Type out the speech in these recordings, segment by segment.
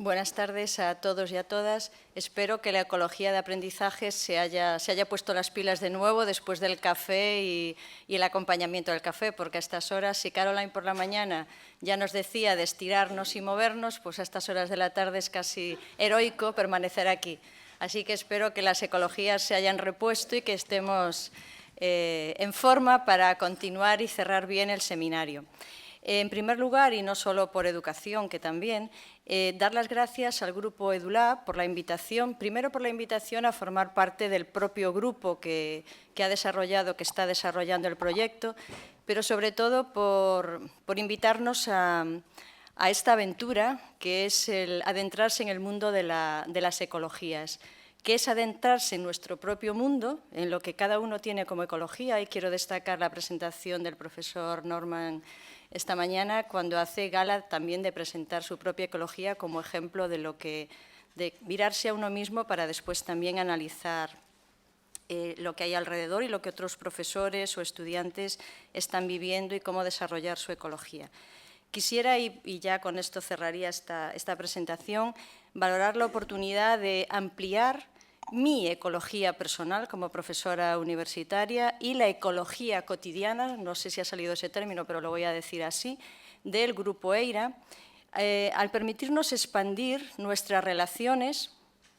Buenas tardes a todos y a todas. Espero que la ecología de aprendizaje se haya puesto las pilas de nuevo después del café y el acompañamiento del café, porque a estas horas, si Caroline por la mañana ya nos decía de estirarnos y movernos, pues a estas horas de la tarde es casi heroico permanecer aquí. Así que espero que las ecologías se hayan repuesto y que estemos en forma para continuar y cerrar bien el seminario. En primer lugar, y no solo por educación, que también, dar las gracias al Grupo EduLab por la invitación, primero por la invitación a formar parte del propio grupo que está desarrollando el proyecto, pero sobre todo por invitarnos a esta aventura que es el adentrarse en el mundo de las ecologías, que es adentrarse en nuestro propio mundo, en lo que cada uno tiene como ecología, y quiero destacar la presentación del profesor Norman esta mañana, cuando hace gala también de presentar su propia ecología como ejemplo de mirarse a uno mismo para después también analizar lo que hay alrededor y lo que otros profesores o estudiantes están viviendo y cómo desarrollar su ecología. Quisiera, y ya con esto cerraría esta presentación, valorar la oportunidad de ampliar mi ecología personal como profesora universitaria y la ecología cotidiana, no sé si ha salido ese término, pero lo voy a decir así, del Grupo EIRA, al permitirnos expandir nuestras relaciones,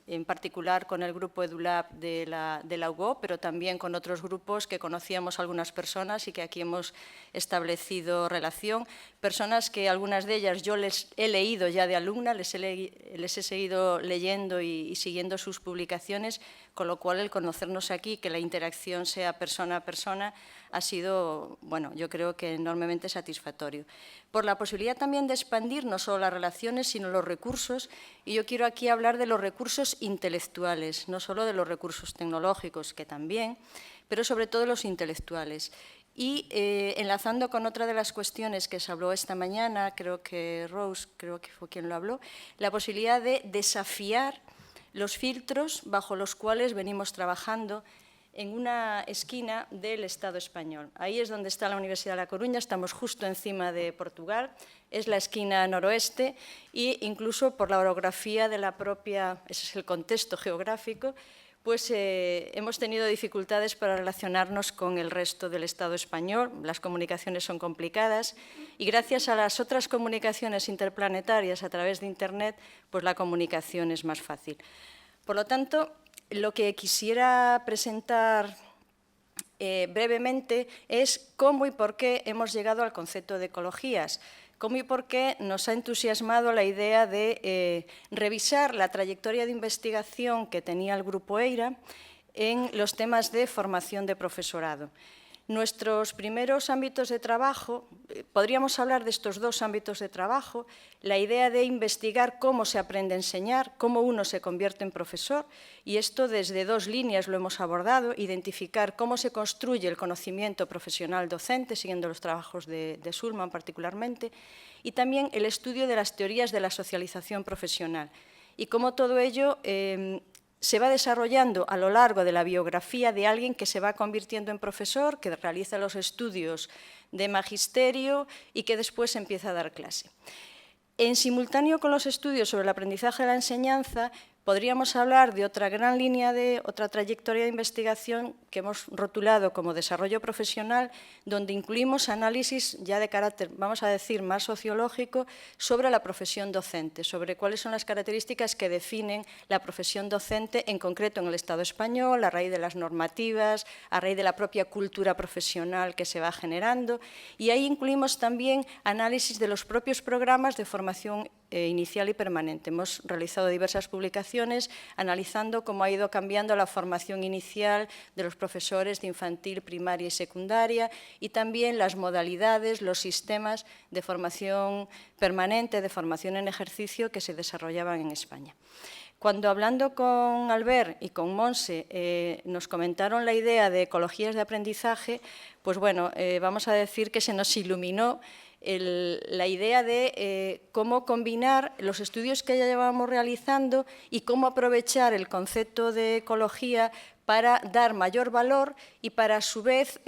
en particular con el Grupo EduLab de la UGO, pero también con otros grupos que conocíamos algunas personas y que aquí hemos establecido relación. Personas que algunas de ellas yo les he leído ya de alumna, les he seguido leyendo y siguiendo sus publicaciones, con lo cual el conocernos aquí, que la interacción sea persona a persona, ha sido, bueno, yo creo que enormemente satisfactorio. Por la posibilidad también de expandir no solo las relaciones, sino los recursos, y yo quiero aquí hablar de los recursos intelectuales, no solo de los recursos tecnológicos, que también, pero sobre todo los intelectuales. Y enlazando con otra de las cuestiones que se habló esta mañana, creo que Rose, creo que fue quien lo habló, la posibilidad de desafiar los filtros bajo los cuales venimos trabajando en una esquina del Estado español. Ahí es donde está la Universidad de La Coruña, estamos justo encima de Portugal, es la esquina noroeste e incluso por la orografía de la propia, ese es el contexto geográfico, pues hemos tenido dificultades para relacionarnos con el resto del Estado español, las comunicaciones son complicadas y gracias a las otras comunicaciones interplanetarias a través de Internet, pues la comunicación es más fácil. Por lo tanto, lo que quisiera presentar brevemente es cómo y por qué hemos llegado al concepto de ecologías, cómo y por qué nos ha entusiasmado la idea de revisar la trayectoria de investigación que tenía el Grupo EIRA en los temas de formación de profesorado. Nuestros primeros ámbitos de trabajo, podríamos hablar de estos dos ámbitos de trabajo, la idea de investigar cómo se aprende a enseñar, cómo uno se convierte en profesor, y esto desde dos líneas lo hemos abordado, identificar cómo se construye el conocimiento profesional docente, siguiendo los trabajos de Schulman particularmente, y también el estudio de las teorías de la socialización profesional, y cómo todo ello se va desarrollando a lo largo de la biografía de alguien que se va convirtiendo en profesor, que realiza los estudios de magisterio y que después empieza a dar clase. En simultáneo con los estudios sobre el aprendizaje de la enseñanza, podríamos hablar de otra gran línea, otra trayectoria de investigación que hemos rotulado como desarrollo profesional, donde incluimos análisis ya de carácter, vamos a decir, más sociológico sobre la profesión docente, sobre cuáles son las características que definen la profesión docente, en concreto en el Estado español, a raíz de las normativas, a raíz de la propia cultura profesional que se va generando, y ahí incluimos también análisis de los propios programas de formación inicial y permanente. Hemos realizado diversas publicaciones analizando cómo ha ido cambiando la formación inicial de los profesores de infantil, primaria y secundaria y también las modalidades, los sistemas de formación permanente, de formación en ejercicio que se desarrollaban en España. Cuando hablando con Albert y con Monse nos comentaron la idea de ecologías de aprendizaje, pues bueno, vamos a decir que se nos iluminó la idea de cómo combinar los estudios que ya llevábamos realizando y cómo aprovechar el concepto de ecología para dar mayor valor y para, a su vez,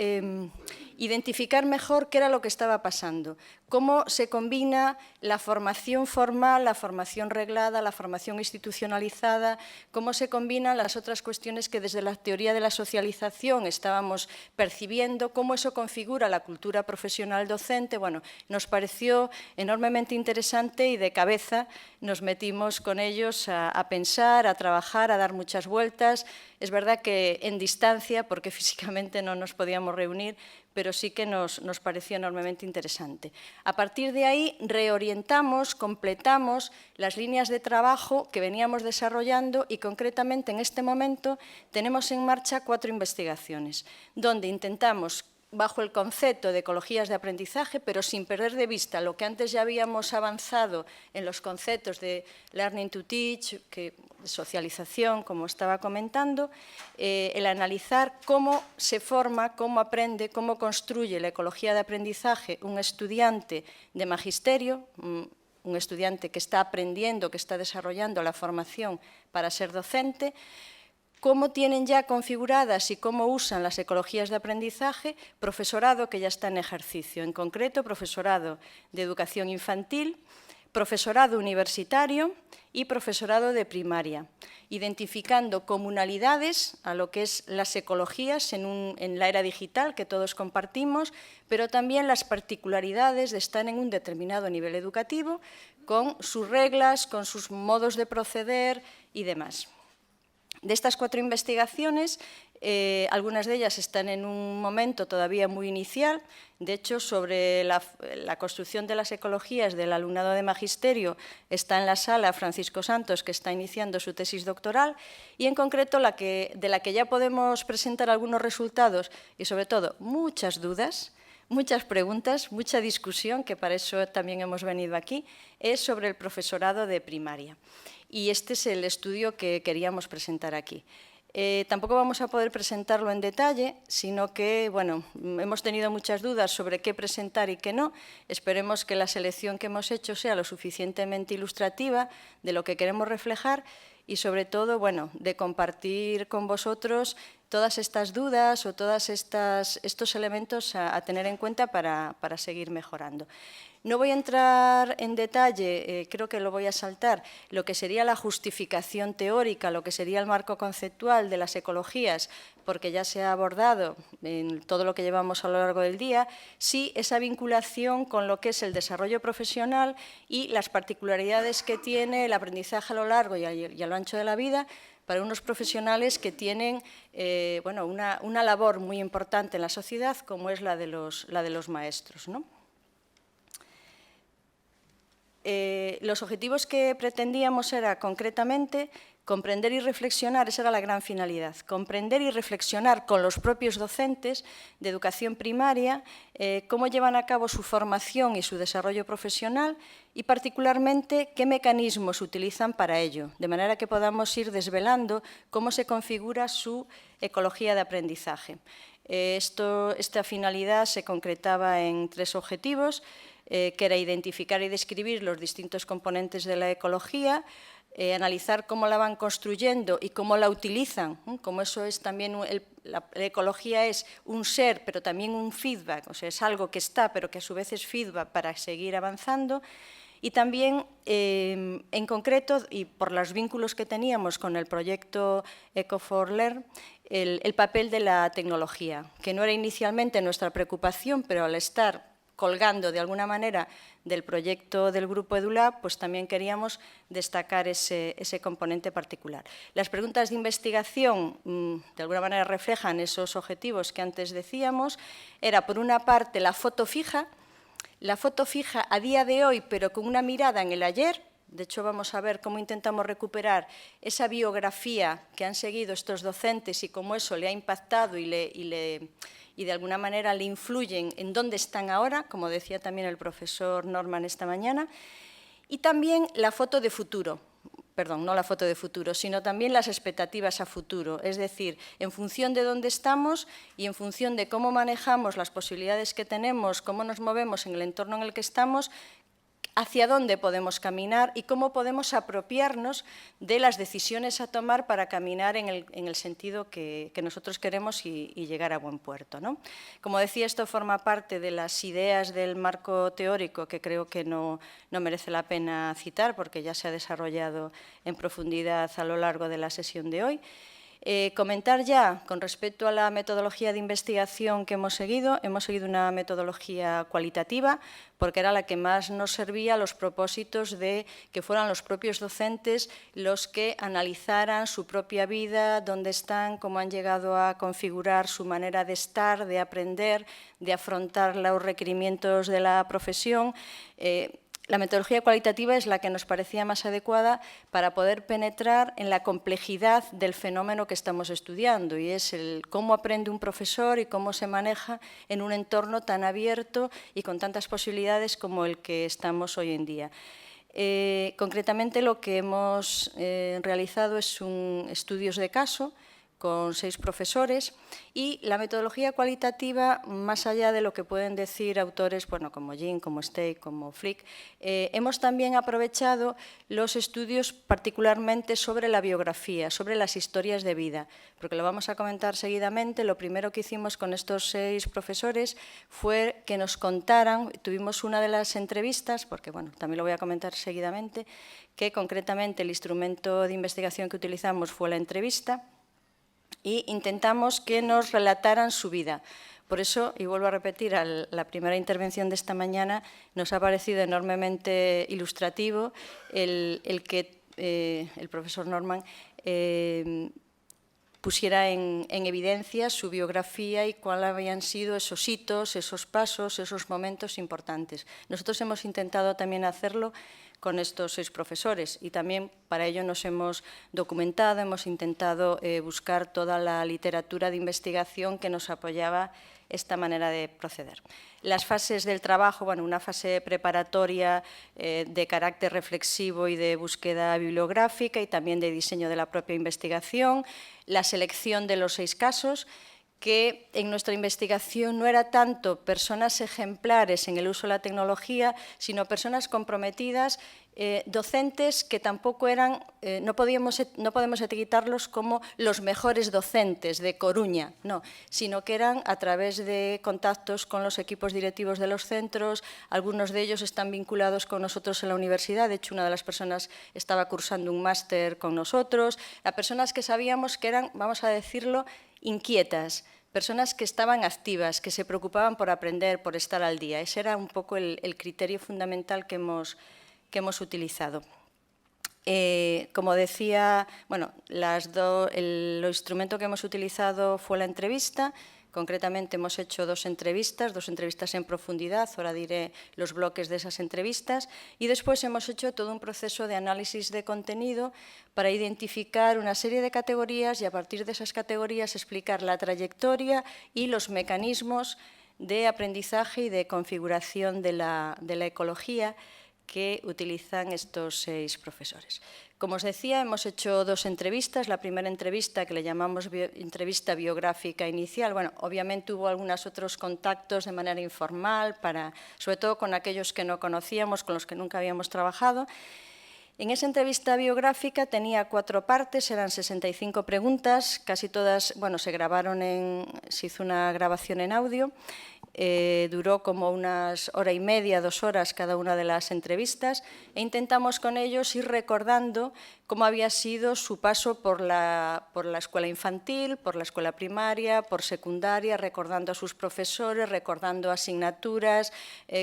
identificar mejor qué era lo que estaba pasando, cómo se combina la formación formal, la formación reglada, la formación institucionalizada, cómo se combinan las otras cuestiones que desde la teoría de la socialización estábamos percibiendo, cómo eso configura la cultura profesional docente. Bueno, nos pareció enormemente interesante y de cabeza nos metimos con ellos a pensar, a trabajar, a dar muchas vueltas. Es verdad que en distancia, porque físicamente no nos podíamos reunir, pero sí que nos pareció enormemente interesante. A partir de ahí reorientamos, completamos las líneas de trabajo que veníamos desarrollando y concretamente en este momento tenemos en marcha 4 investigaciones, donde intentamos, bajo el concepto de ecologías de aprendizaje, pero sin perder de vista lo que antes ya habíamos avanzado en los conceptos de learning to teach, socialización, como estaba comentando, el analizar cómo se forma, cómo aprende, cómo construye la ecología de aprendizaje un estudiante de magisterio, un estudiante que está aprendiendo, que está desarrollando la formación para ser docente, cómo tienen ya configuradas y cómo usan las ecologías de aprendizaje profesorado que ya está en ejercicio, en concreto profesorado de educación infantil, profesorado universitario y profesorado de primaria, identificando comunalidades a lo que es las ecologías en la era digital que todos compartimos, pero también las particularidades de estar en un determinado nivel educativo con sus reglas, con sus modos de proceder y demás. De estas 4 investigaciones, algunas de ellas están en un momento todavía muy inicial. De hecho, sobre la construcción de las ecologías del alumnado de magisterio está en la sala Francisco Santos, que está iniciando su tesis doctoral, y en concreto de la que ya podemos presentar algunos resultados y, sobre todo, muchas dudas, muchas preguntas, mucha discusión, que para eso también hemos venido aquí, es sobre el profesorado de primaria. Y este es el estudio que queríamos presentar aquí. Tampoco vamos a poder presentarlo en detalle, sino que, bueno, hemos tenido muchas dudas sobre qué presentar y qué no. Esperemos que la selección que hemos hecho sea lo suficientemente ilustrativa de lo que queremos reflejar y, sobre todo, bueno, de compartir con vosotros todas estas dudas o todos estos elementos a tener en cuenta para seguir mejorando. No voy a entrar en detalle, creo que lo voy a saltar, lo que sería la justificación teórica, lo que sería el marco conceptual de las ecologías, porque ya se ha abordado en todo lo que llevamos a lo largo del día, sí esa vinculación con lo que es el desarrollo profesional y las particularidades que tiene el aprendizaje a lo largo y a lo ancho de la vida para unos profesionales que tienen bueno, una labor muy importante en la sociedad, como es la de los maestros, ¿no? Los objetivos que pretendíamos era, concretamente, comprender y reflexionar, esa era la gran finalidad, comprender y reflexionar con los propios docentes de educación primaria cómo llevan a cabo su formación y su desarrollo profesional y, particularmente, qué mecanismos utilizan para ello, de manera que podamos ir desvelando cómo se configura su ecología de aprendizaje. Esta finalidad se concretaba en 3 objetivos, que era identificar y describir los distintos componentes de la ecología, analizar cómo la van construyendo y cómo la utilizan, como eso es también, la ecología es un ser, pero también un feedback, o sea, es algo que está, pero que a su vez es feedback para seguir avanzando. Y también, en concreto, y por los vínculos que teníamos con el proyecto Eco4Learn, el papel de la tecnología, que no era inicialmente nuestra preocupación, pero al estar colgando de alguna manera del proyecto del Grupo EduLab, pues también queríamos destacar ese componente particular. Las preguntas de investigación, de alguna manera, reflejan esos objetivos que antes decíamos. Era, por una parte, la foto fija a día de hoy, pero con una mirada en el ayer. De hecho, vamos a ver cómo intentamos recuperar esa biografía que han seguido estos docentes y cómo eso le ha impactado y de alguna manera le influyen en dónde están ahora, como decía también el profesor Norman esta mañana, y también la foto de futuro, perdón, no la foto de futuro, sino también las expectativas a futuro, es decir, en función de dónde estamos y en función de cómo manejamos las posibilidades que tenemos, cómo nos movemos en el entorno en el que estamos, hacia dónde podemos caminar y cómo podemos apropiarnos de las decisiones a tomar para caminar en el sentido que nosotros queremos y llegar a buen puerto, ¿no? Como decía, esto forma parte de las ideas del marco teórico que creo que no merece la pena citar porque ya se ha desarrollado en profundidad a lo largo de la sesión de hoy. Comentar ya con respecto a la metodología de investigación que hemos seguido una metodología cualitativa porque era la que más nos servía a los propósitos de que fueran los propios docentes los que analizaran su propia vida, dónde están, cómo han llegado a configurar su manera de estar, de aprender, de afrontar los requerimientos de la profesión. La metodología cualitativa es la que nos parecía más adecuada para poder penetrar en la complejidad del fenómeno que estamos estudiando y es cómo aprende un profesor y cómo se maneja en un entorno tan abierto y con tantas posibilidades como el que estamos hoy en día. Concretamente lo que hemos realizado es estudios de caso con 6 profesores y la metodología cualitativa, más allá de lo que pueden decir autores bueno, como Jin, como Stey, como Flick, hemos también aprovechado los estudios particularmente sobre la biografía, sobre las historias de vida, porque lo vamos a comentar seguidamente. Lo primero que hicimos con estos 6 profesores fue que nos contaran, tuvimos una de las entrevistas, porque bueno, también lo voy a comentar seguidamente, que concretamente el instrumento de investigación que utilizamos fue la entrevista, y intentamos que nos relataran su vida. Por eso, y vuelvo a repetir, la primera intervención de esta mañana nos ha parecido enormemente ilustrativo el que el profesor Norman pusiera en evidencia su biografía y cuáles habían sido esos hitos, esos pasos, esos momentos importantes. Nosotros hemos intentado también hacerlo con estos 6 profesores y también para ello nos hemos documentado, hemos intentado buscar toda la literatura de investigación que nos apoyaba esta manera de proceder. Las fases del trabajo, bueno, una fase preparatoria de carácter reflexivo y de búsqueda bibliográfica y también de diseño de la propia investigación, la selección de los 6 casos, que en nuestra investigación no era tanto personas ejemplares en el uso de la tecnología, sino personas comprometidas, docentes que tampoco eran, no podemos etiquetarlos como los mejores docentes de Coruña, no, sino que eran a través de contactos con los equipos directivos de los centros, algunos de ellos están vinculados con nosotros en la universidad, de hecho una de las personas estaba cursando un máster con nosotros, a personas que sabíamos que eran, vamos a decirlo, inquietas, personas que estaban activas, que se preocupaban por aprender, por estar al día. Ese era un poco el criterio fundamental que hemos utilizado. Como decía, bueno, el instrumento que hemos utilizado fue la entrevista. Concretamente hemos hecho 2 entrevistas en profundidad, ahora diré los bloques de esas entrevistas, y después hemos hecho todo un proceso de análisis de contenido para identificar una serie de categorías y a partir de esas categorías explicar la trayectoria y los mecanismos de aprendizaje y de configuración de la ecología que utilizan estos 6 profesores. Como os decía, hemos hecho 2 entrevistas. La primera entrevista, que le llamamos entrevista biográfica inicial, bueno, obviamente hubo algunos otros contactos de manera informal, sobre todo con aquellos que no conocíamos, con los que nunca habíamos trabajado. En esa entrevista biográfica tenía 4 partes, eran 65 preguntas, casi todas, bueno, se hizo una grabación en audio. Duró como unas hora y media, 2 horas cada una de las entrevistas e intentamos con ellos ir recordando cómo había sido su paso por la escuela infantil, por la escuela primaria, por secundaria, recordando a sus profesores, recordando asignaturas,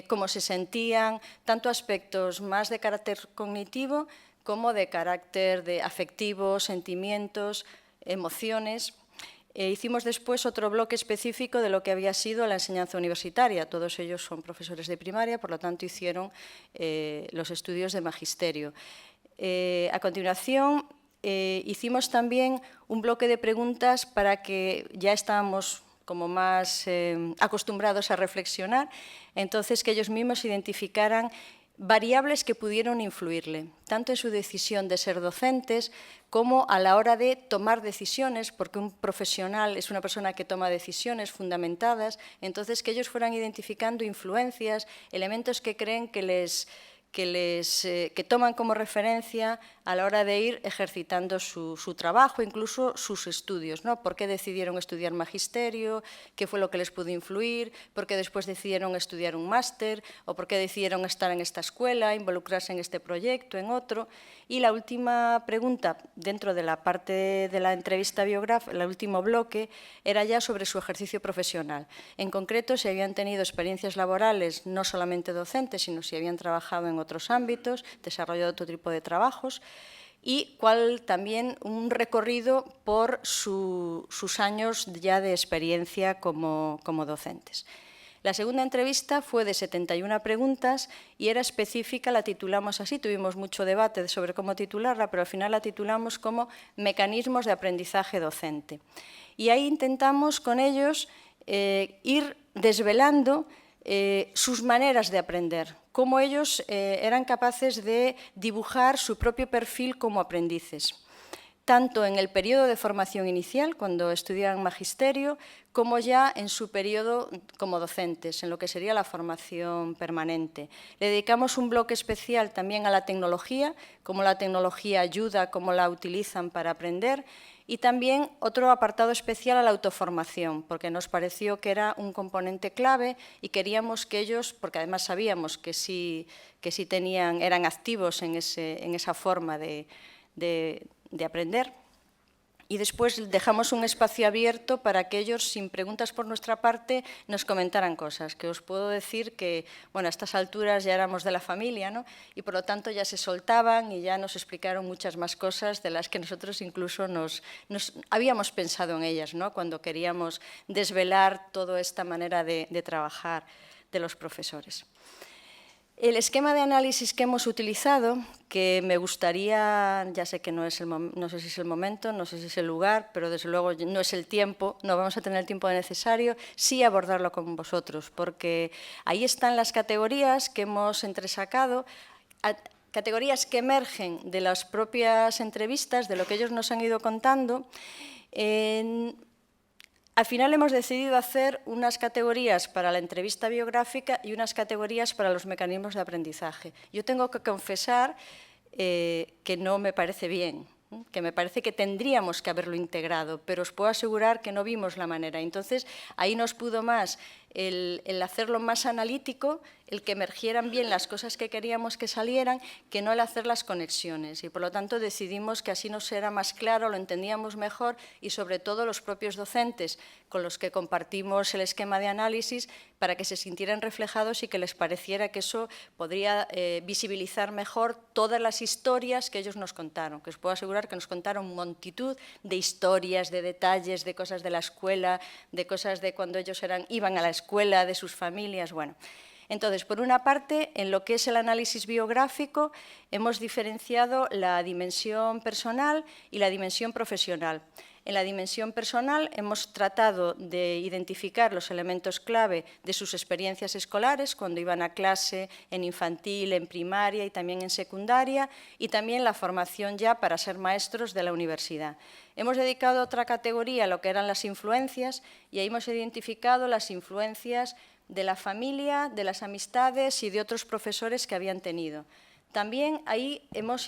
cómo se sentían, tanto aspectos más de carácter cognitivo como de carácter afectivo, sentimientos, emociones. Hicimos después otro bloque específico de lo que había sido la enseñanza universitaria. Todos ellos son profesores de primaria, por lo tanto hicieron los estudios de magisterio. A continuación, hicimos también un bloque de preguntas para que ya estábamos como más acostumbrados a reflexionar, entonces que ellos mismos identificaran variables que pudieron influirle, tanto en su decisión de ser docentes como a la hora de tomar decisiones, porque un profesional es una persona que toma decisiones fundamentadas, entonces que ellos fueran identificando influencias, elementos que creen que que toman como referencia a la hora de ir ejercitando su trabajo, incluso sus estudios, ¿no? ¿Por qué decidieron estudiar magisterio? ¿Qué fue lo que les pudo influir? ¿Por qué después decidieron estudiar un máster? ¿O por qué decidieron estar en esta escuela, involucrarse en este proyecto, en otro? Y la última pregunta, dentro de la parte de la entrevista biográfica, el último bloque, era ya sobre su ejercicio profesional. En concreto, si habían tenido experiencias laborales, no solamente docentes, sino si habían trabajado en otros ámbitos, desarrollado otro tipo de trabajos, y cuál también un recorrido por sus años ya de experiencia como docentes. La segunda entrevista fue de 71 preguntas y era específica, la titulamos así, tuvimos mucho debate sobre cómo titularla, pero al final la titulamos como Mecanismos de aprendizaje docente. Y ahí intentamos con ellos ir desvelando sus maneras de aprender, cómo ellos eran capaces de dibujar su propio perfil como aprendices, tanto en el periodo de formación inicial, cuando estudian magisterio, como ya en su periodo como docentes, en lo que sería la formación permanente. Le dedicamos un bloque especial también a la tecnología, cómo la tecnología ayuda, cómo la utilizan para aprender, y también otro apartado especial a la autoformación, porque nos pareció que era un componente clave y queríamos que ellos, porque además sabíamos que sí eran activos en esa forma de aprender. Y después dejamos un espacio abierto para que ellos, sin preguntas por nuestra parte, nos comentaran cosas, que os puedo decir que, bueno, a estas alturas ya éramos de la familia, ¿no? Y por lo tanto ya se soltaban y ya nos explicaron muchas más cosas de las que nosotros incluso nos habíamos pensado en ellas, ¿no? Cuando queríamos desvelar toda esta manera de trabajar de los profesores. El esquema de análisis que hemos utilizado, que me gustaría, ya sé que no sé si es el momento, no sé si es el lugar, pero desde luego no es el tiempo, no vamos a tener el tiempo necesario, sí abordarlo con vosotros, porque ahí están las categorías que hemos entresacado, categorías que emergen de las propias entrevistas, de lo que ellos nos han ido contando. Al final hemos decidido hacer unas categorías para la entrevista biográfica y unas categorías para los mecanismos de aprendizaje. Yo tengo que confesar que no me parece bien, que me parece que tendríamos que haberlo integrado, pero os puedo asegurar que no vimos la manera. Entonces, ahí nos pudo más el hacerlo más analítico, el que emergieran bien las cosas que queríamos que salieran, que no el hacer las conexiones. Y por lo tanto decidimos que así nos era más claro, lo entendíamos mejor y sobre todo los propios docentes con los que compartimos el esquema de análisis para que se sintieran reflejados y que les pareciera que eso podría visibilizar mejor todas las historias que ellos nos contaron, que os puedo asegurar que nos contaron multitud de historias, de detalles, de cosas de la escuela, de cosas de cuando ellos iban a la escuela, de sus familias, bueno. Entonces, por una parte, en lo que es el análisis biográfico, hemos diferenciado la dimensión personal y la dimensión profesional. En la dimensión personal hemos tratado de identificar los elementos clave de sus experiencias escolares, cuando iban a clase en infantil, en primaria y también en secundaria, y también la formación ya para ser maestros de la universidad. Hemos dedicado otra categoría a lo que eran las influencias, y ahí hemos identificado las influencias de la familia, de las amistades y de otros profesores que habían tenido. También ahí hemos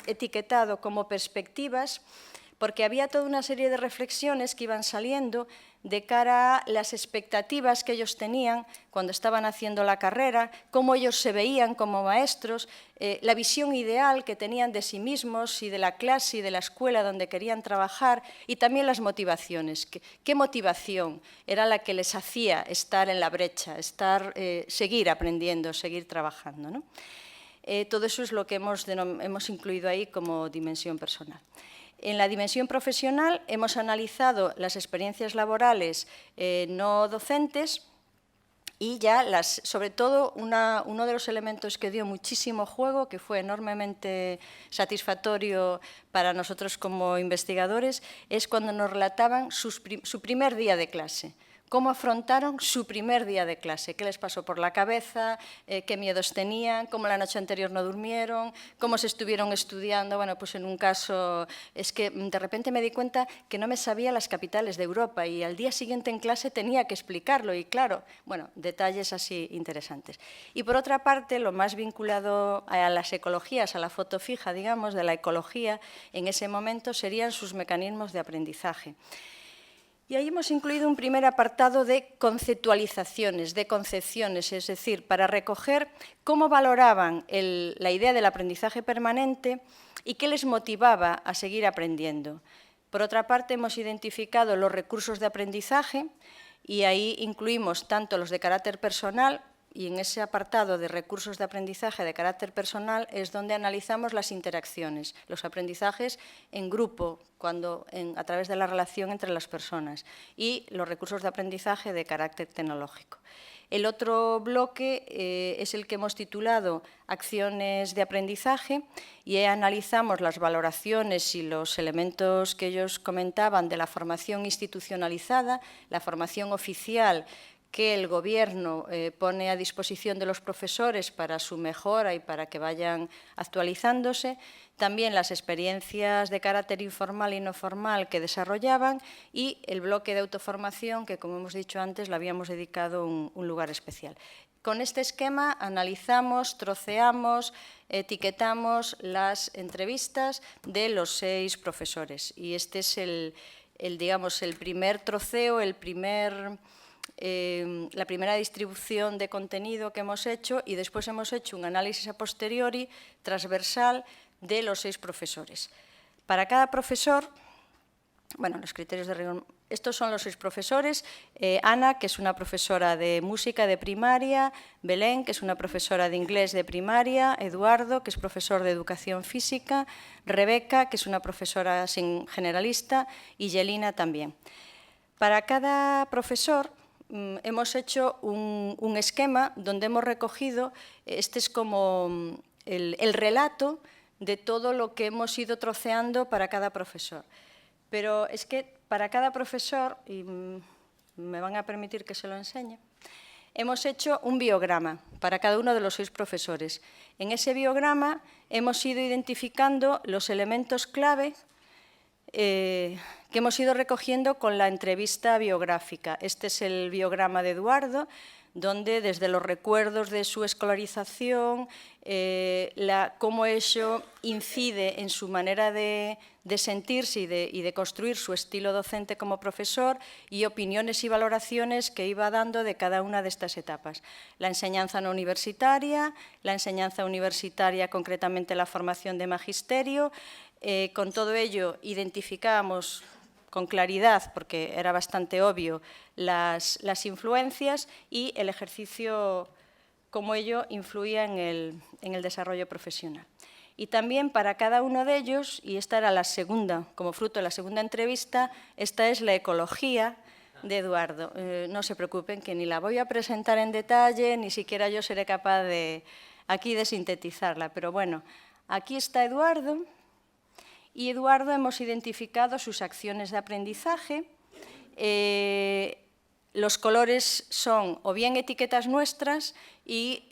etiquetado como perspectivas, porque había toda una serie de reflexiones que iban saliendo de cara a las expectativas que ellos tenían cuando estaban haciendo la carrera, cómo ellos se veían como maestros, la visión ideal que tenían de sí mismos y de la clase y de la escuela donde querían trabajar, y también las motivaciones. ¿Qué motivación era la que les hacía estar en la brecha, seguir aprendiendo, seguir trabajando, ¿no? Todo eso es lo que hemos incluido ahí como dimensión personal. En la dimensión profesional hemos analizado las experiencias laborales no docentes y ya sobre todo uno de los elementos que dio muchísimo juego, que fue enormemente satisfactorio para nosotros como investigadores, es cuando nos relataban su primer día de clase. cómo afrontaron su primer día de clase, qué les pasó por la cabeza, qué miedos tenían, cómo la noche anterior no durmieron, cómo se estuvieron estudiando. Bueno, pues en un caso es que de repente me di cuenta que no me sabía las capitales de Europa y al día siguiente en clase tenía que explicarlo y claro, bueno, detalles así interesantes. Y por otra parte, lo más vinculado a las ecologías, a la foto fija, digamos, de la ecología, en ese momento serían sus mecanismos de aprendizaje. Y ahí hemos incluido un primer apartado de conceptualizaciones, de concepciones, es decir, para recoger cómo valoraban la idea del aprendizaje permanente y qué les motivaba a seguir aprendiendo. Por otra parte, hemos identificado los recursos de aprendizaje y ahí incluimos tanto los de carácter personal, y en ese apartado de recursos de aprendizaje de carácter personal es donde analizamos las interacciones, los aprendizajes en grupo, a través de la relación entre las personas, y los recursos de aprendizaje de carácter tecnológico. El otro bloque es el que hemos titulado Acciones de aprendizaje y analizamos las valoraciones y los elementos que ellos comentaban de la formación institucionalizada, la formación oficial que el Gobierno pone a disposición de los profesores para su mejora y para que vayan actualizándose, también las experiencias de carácter informal y no formal que desarrollaban y el bloque de autoformación que, como hemos dicho antes, le habíamos dedicado un lugar especial. Con este esquema analizamos, troceamos, etiquetamos las entrevistas de los 6 profesores y este es digamos, el primer troceo, la primera distribución de contenido que hemos hecho y después hemos hecho un análisis a posteriori transversal de los 6 profesores. Para cada profesor, bueno, los criterios de rigor, estos son los 6 profesores, Ana, que es una profesora de música de primaria, Belén, que es una profesora de inglés de primaria, Eduardo, que es profesor de educación física, Rebeca, que es una profesora generalista, y Yelina también. Para cada profesor hemos hecho un esquema donde hemos recogido, este es como el relato de todo lo que hemos ido troceando para cada profesor. Pero es que para cada profesor, y me van a permitir que se lo enseñe, hemos hecho un biograma para cada uno de los 6 profesores. En ese biograma hemos ido identificando los elementos clave que hemos ido recogiendo con la entrevista biográfica. Este es el biograma de Eduardo, donde desde los recuerdos de su escolarización, cómo eso incide en su manera de sentirse y de construir su estilo docente como profesor y opiniones y valoraciones que iba dando de cada una de estas etapas. La enseñanza no universitaria, la enseñanza universitaria, concretamente la formación de magisterio. Con todo ello identificábamos con claridad, porque era bastante obvio, las influencias y el ejercicio, cómo ello influía en el desarrollo profesional. Y también para cada uno de ellos, y esta era la segunda, como fruto de la segunda entrevista, esta es la ecología de Eduardo. No se preocupen, que ni la voy a presentar en detalle, ni siquiera yo seré capaz aquí de sintetizarla. Pero bueno, aquí está Eduardo. Y Eduardo hemos identificado sus acciones de aprendizaje. Los colores son o bien etiquetas nuestras y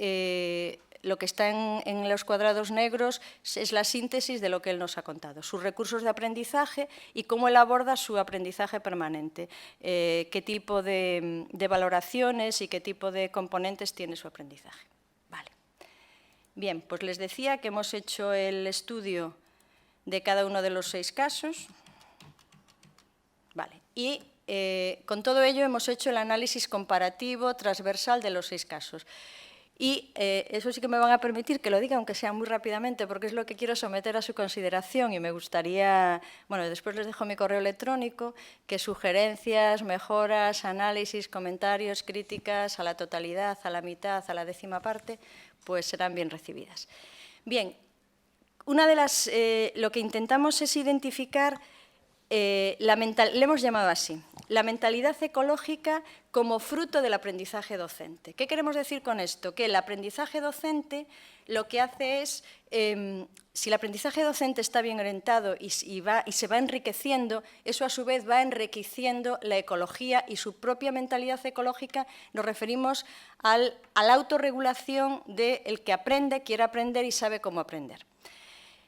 lo que está en los cuadrados negros es la síntesis de lo que él nos ha contado, sus recursos de aprendizaje y cómo él aborda su aprendizaje permanente, qué tipo de valoraciones y qué tipo de componentes tiene su aprendizaje. Vale. Bien, pues les decía que hemos hecho el estudio de cada uno de los 6 casos. Vale. Y con todo ello hemos hecho el análisis comparativo transversal de los 6 casos. Y eso sí que me van a permitir que lo diga, aunque sea muy rápidamente, porque es lo que quiero someter a su consideración y me gustaría, bueno, después les dejo mi correo electrónico, que sugerencias, mejoras, análisis, comentarios, críticas a la totalidad, a la mitad, a la 10ª parte, pues serán bien recibidas. Bien. Lo que intentamos es identificar le hemos llamado así, la mentalidad ecológica como fruto del aprendizaje docente. ¿Qué queremos decir con esto? Que el aprendizaje docente lo que hace es, si el aprendizaje docente está bien orientado y se va enriqueciendo, eso a su vez va enriqueciendo la ecología y su propia mentalidad ecológica. Nos referimos a la autorregulación del que aprende, quiere aprender y sabe cómo aprender.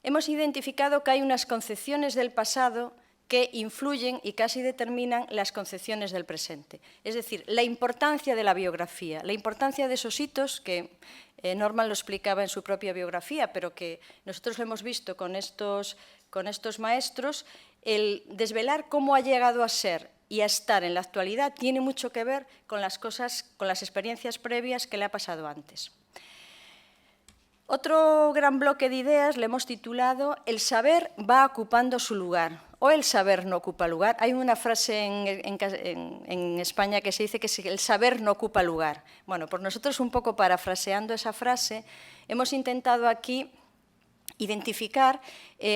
Hemos identificado que hay unas concepciones del pasado que influyen y casi determinan las concepciones del presente. Es decir, la importancia de la biografía, la importancia de esos hitos que Norman lo explicaba en su propia biografía, pero que nosotros lo hemos visto con estos maestros, el desvelar cómo ha llegado a ser y a estar en la actualidad tiene mucho que ver con las cosas, con las experiencias previas que le ha pasado antes. Otro gran bloque de ideas le hemos titulado «El saber va ocupando su lugar» o «El saber no ocupa lugar». Hay una frase en España que se dice que el saber no ocupa lugar. Bueno, pues nosotros un poco parafraseando esa frase hemos intentado aquí identificar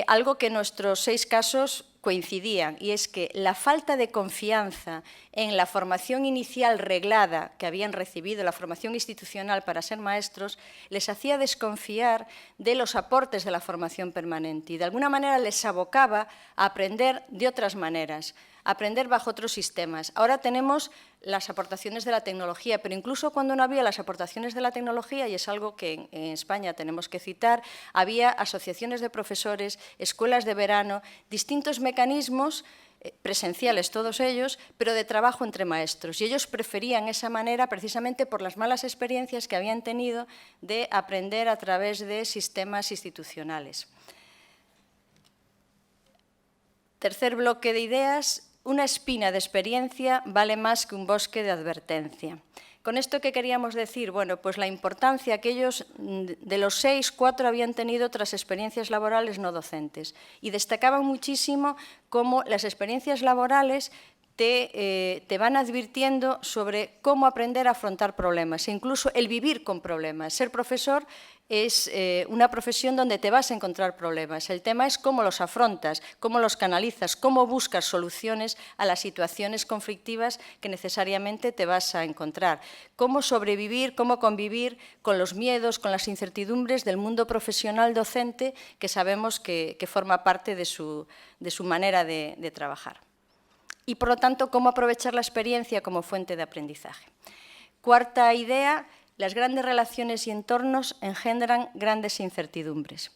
algo que en nuestros 6 casos coincidían, y es que la falta de confianza en la formación inicial reglada que habían recibido, la formación institucional para ser maestros, les hacía desconfiar de los aportes de la formación permanente y de alguna manera les abocaba a aprender de otras maneras, a aprender bajo otros sistemas. Ahora tenemos las aportaciones de la tecnología, pero incluso cuando no había las aportaciones de la tecnología, y es algo que en España tenemos que citar, había asociaciones de profesores, escuelas de verano, distintos mecanismos presenciales todos ellos, pero de trabajo entre maestros. Y ellos preferían esa manera precisamente por las malas experiencias que habían tenido de aprender a través de sistemas institucionales. Tercer bloque de ideas. Una espina de experiencia vale más que un bosque de advertencia. ¿Con esto qué queríamos decir? Bueno, pues la importancia que ellos, de los 6, 4 habían tenido otras experiencias laborales no docentes y destacaban muchísimo cómo las experiencias laborales te van advirtiendo sobre cómo aprender a afrontar problemas, e incluso el vivir con problemas. Ser profesor es una profesión donde te vas a encontrar problemas. El tema es cómo los afrontas, cómo los canalizas, cómo buscas soluciones a las situaciones conflictivas que necesariamente te vas a encontrar. Cómo sobrevivir, cómo convivir con los miedos, con las incertidumbres del mundo profesional docente que sabemos que forma parte de su manera de trabajar. Y, por lo tanto, cómo aprovechar la experiencia como fuente de aprendizaje. Cuarta idea, las grandes relaciones y entornos engendran grandes incertidumbres.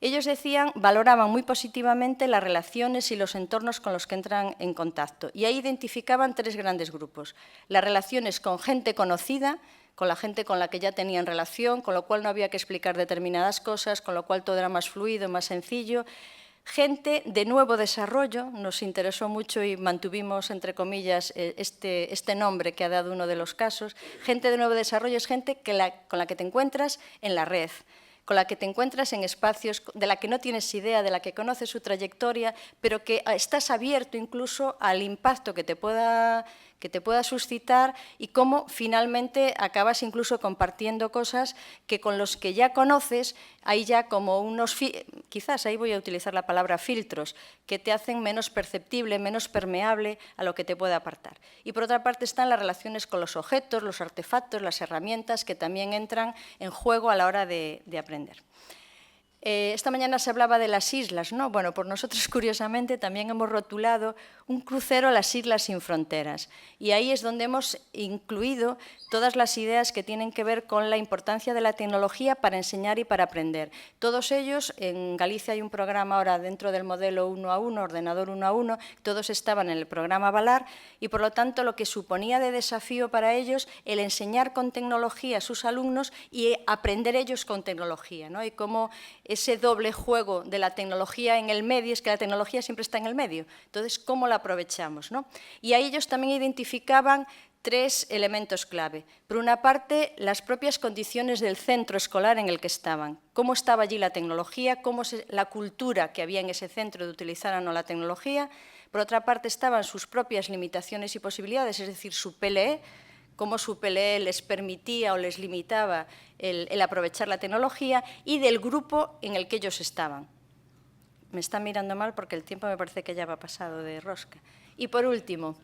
Ellos decían, valoraban muy positivamente las relaciones y los entornos con los que entran en contacto. Y ahí identificaban 3 grandes grupos. Las relaciones con gente conocida, con la gente con la que ya tenían relación, con lo cual no había que explicar determinadas cosas, con lo cual todo era más fluido, más sencillo. Gente de nuevo desarrollo, nos interesó mucho y mantuvimos, entre comillas, este nombre que ha dado uno de los casos. Gente de nuevo desarrollo es gente con la que te encuentras en la red, con la que te encuentras en espacios de la que no tienes idea, de la que conoces su trayectoria, pero que estás abierto incluso al impacto que te pueda suscitar y cómo finalmente acabas incluso compartiendo cosas que con los que ya conoces hay ya como unos, quizás ahí voy a utilizar la palabra filtros, que te hacen menos perceptible, menos permeable a lo que te puede apartar. Y por otra parte están las relaciones con los objetos, los artefactos, las herramientas que también entran en juego a la hora de aprender. Esta mañana se hablaba de las islas, ¿no? Bueno, pues nosotros curiosamente también hemos rotulado un crucero a las islas sin fronteras y ahí es donde hemos incluido todas las ideas que tienen que ver con la importancia de la tecnología para enseñar y para aprender. Todos ellos, en Galicia hay un programa ahora dentro del modelo 1 a 1, ordenador 1 a 1, todos estaban en el programa Valar y por lo tanto lo que suponía de desafío para ellos el enseñar con tecnología a sus alumnos y aprender ellos con tecnología, ¿no? Y cómo ese doble juego de la tecnología en el medio, es que la tecnología siempre está en el medio, entonces, ¿cómo la aprovechamos, ¿no? Y ahí ellos también identificaban 3 elementos clave. Por una parte, las propias condiciones del centro escolar en el que estaban. Cómo estaba allí la tecnología, cómo la cultura que había en ese centro de utilizar o no la tecnología. Por otra parte, estaban sus propias limitaciones y posibilidades, es decir, su PLE, cómo su PLE les permitía o les limitaba el aprovechar la tecnología, y del grupo en el que ellos estaban. me está mirando mal porque el tiempo me parece que ya va pasado de rosca. Y por último,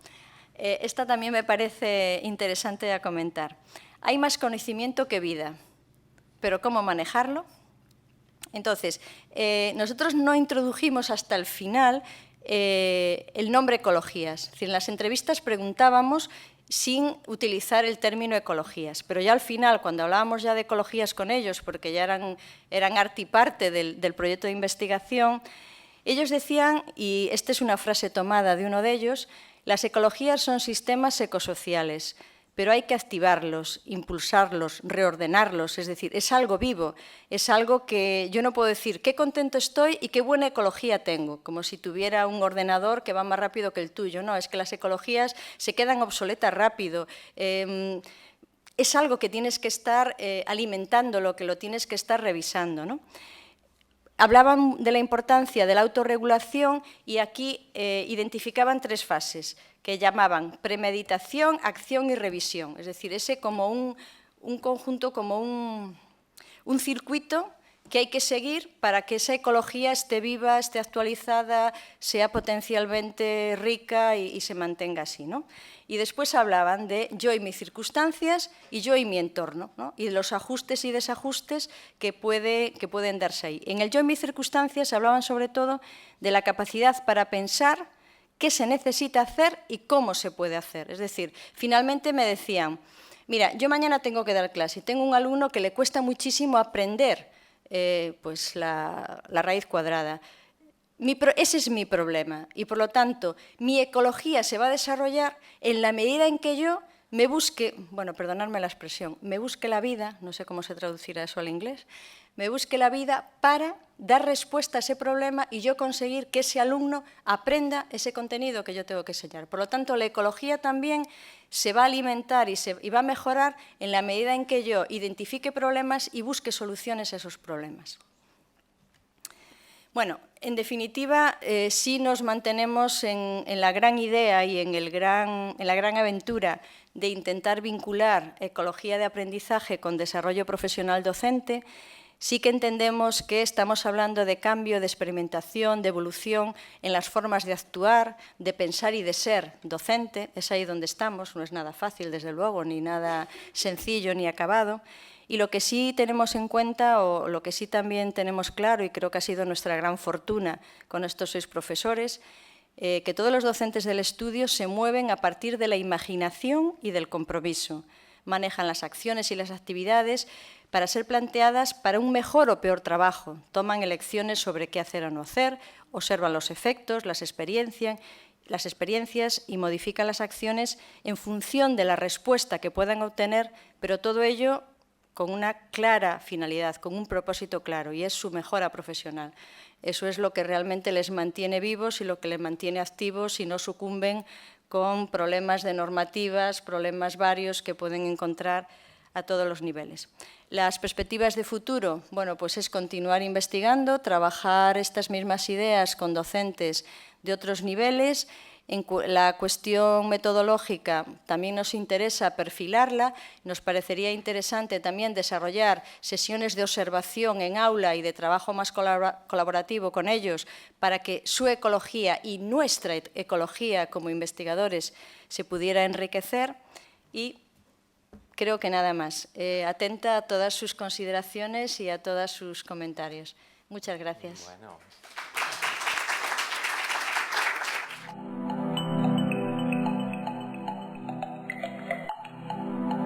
esta también me parece interesante a comentar. Hay más conocimiento que vida, pero ¿cómo manejarlo? Entonces, nosotros no introdujimos hasta el final el nombre ecologías. Es decir, en las entrevistas preguntábamos sin utilizar el término ecologías, pero ya al final, cuando hablábamos ya de ecologías con ellos, porque ya eran arte y parte del proyecto de investigación, ellos decían, y esta es una frase tomada de uno de ellos, las ecologías son sistemas ecosociales, pero hay que activarlos, impulsarlos, reordenarlos, es decir, es algo vivo, es algo que yo no puedo decir qué contento estoy y qué buena ecología tengo, como si tuviera un ordenador que va más rápido que el tuyo. No, es que las ecologías se quedan obsoletas rápido. Es algo que tienes que estar alimentándolo, que lo tienes que estar revisando, ¿no? Hablaban de la importancia de la autorregulación y aquí identificaban 3 fases que llamaban premeditación, acción y revisión. Es decir, ese como un conjunto, como un circuito que hay que seguir para que esa ecología esté viva, esté actualizada, sea potencialmente rica y se mantenga así, ¿no? Y después hablaban de yo y mis circunstancias y yo y mi entorno, ¿no? Y de los ajustes y desajustes que pueden darse ahí. En el yo y mis circunstancias hablaban sobre todo de la capacidad para pensar qué se necesita hacer y cómo se puede hacer. Es decir, finalmente me decían, mira, yo mañana tengo que dar clase y tengo un alumno que le cuesta muchísimo aprender pues la raíz cuadrada. Ese es mi problema y, por lo tanto, mi ecología se va a desarrollar en la medida en que yo me busque, bueno, perdonadme la expresión, me busque la vida, no sé cómo se traducirá eso al inglés, me busque la vida para dar respuesta a ese problema y yo conseguir que ese alumno aprenda ese contenido que yo tengo que enseñar. Por lo tanto, la ecología también se va a alimentar y va a mejorar en la medida en que yo identifique problemas y busque soluciones a esos problemas. Bueno, en definitiva, sí nos mantenemos en la gran idea y en la gran aventura de intentar vincular ecología de aprendizaje con desarrollo profesional docente. Sí que entendemos que estamos hablando de cambio, de experimentación, de evolución en las formas de actuar, de pensar y de ser docente. Es ahí donde estamos, no es nada fácil, desde luego, ni nada sencillo ni acabado. Y lo que sí tenemos en cuenta, o lo que sí también tenemos claro, y creo que ha sido nuestra gran fortuna con estos 6 profesores, que todos los docentes del estudio se mueven a partir de la imaginación y del compromiso. Manejan las acciones y las actividades para ser planteadas para un mejor o peor trabajo. Toman elecciones sobre qué hacer o no hacer, observan los efectos, las experiencias y modifican las acciones en función de la respuesta que puedan obtener, pero todo ello con una clara finalidad, con un propósito claro, y es su mejora profesional. Eso es lo que realmente les mantiene vivos y lo que les mantiene activos y no sucumben con problemas de normativas, problemas varios que pueden encontrar a todos los niveles. Las perspectivas de futuro, bueno, pues es continuar investigando, trabajar estas mismas ideas con docentes de otros niveles. En la cuestión metodológica también nos interesa perfilarla. Nos parecería interesante también desarrollar sesiones de observación en aula y de trabajo más colaborativo con ellos para que su ecología y nuestra ecología como investigadores se pudiera enriquecer. Y creo que nada más. Atenta a todas sus consideraciones y a todos sus comentarios. Muchas gracias. Bueno.